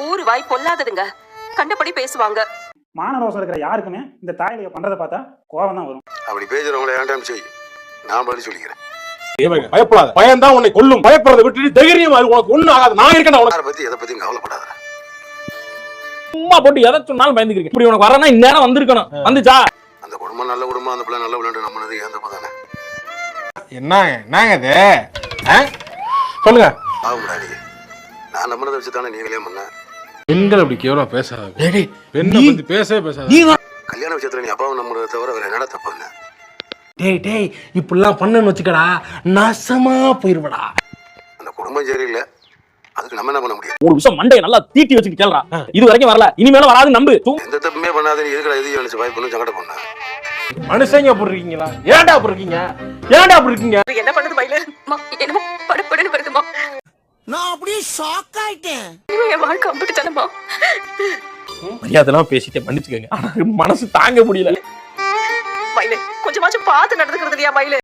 ஊரு வாய் பொல்லாததுங்க, கண்டபடி பேசுவாங்க. மானரோசம் இருக்கிற யாருக்குமே இந்த தாயிலைய பண்றதை பார்த்தா கோபம் தான் வரும். அப்படி பேசுறவங்களை ஏன்டாம் செய், நான் பதில் சொல்லிக்கிறேன். பயப்படாத, பயம்தான் உன்னை கொல்லும். பயப்படுறதை விட்டுட்டு தைரியமா உனக்கு ஒண்ணும் ஆகாது. நான் இருக்கேன். உனக்கு பத்தி எதை பத்தியும் கவலைப்படாத. சும்மா போட்டு எதை சொன்னாலும் பயந்துக்கிறீங்க. இப்படி உனக்கு வரனா இந்நேரம் வந்திருக்கணும். வந்துச்சா? அந்த குடும்பம் நல்ல குடும்பம், அந்த பிள்ளை நல்ல விளையாண்டு நம்மளது ஏன் தப்பு தானே. என்னங்க இது சொல்லுங்க. ஆகும்டாடி, நான் நம்மளதை வச்சு தானே நீ கல்யாணம் பண்ண. பெண்கள் அப்படி கேவலம் பேசாத. பெண்ணை பத்தி பேசவே பேசாத. கல்யாண விஷயத்துல நீ அப்பாவும் நம்மளதை தவிர வேற என்னடா தப்பு பண்ண? டேய் இப்படிலாம் பண்ணன்னு வச்சுக்கடா, நாசமா போயிருவடா. அந்த குடும்பம் சரியில்லை, அதுக்கு நம்ம என்ன பண்ண முடியும்? ஒரு விஷயம் மண்டையை நல்லா தீட்டி வச்சுட்டு கேள்றா. இது வரைக்கும் வரல, இனிமேலும் வராது நம்பு. எந்த தப்புமே பண்ணாத நீ இருக்கிற எதையும் நினைச்சு வாய்ப்பு பண்ணு, சங்கட பண்ண. மனுஷங்க அப்படி இருக்கீங்களா? ஏன்டா அப்படி இருக்கீங்க? ஏன்டா அப்படி இருக்கீங்க? என்ன பண்ணுது மயிலு? என்னமோ படுபடுன்னு வருதுமா. நான் அப்படியே ஷாக் ஆயிட்டேன். என் வாழ்க்கை அம்பிட்டு தானமா. மரியாதைலாம் பேசிட்டே மன்னிச்சுக்கோங்க, ஆனா மனசு தாங்க முடியல. மயிலு, கொஞ்சமாச்சும் பார்த்து நடந்துக்கிறது இல்லையா மயிலு?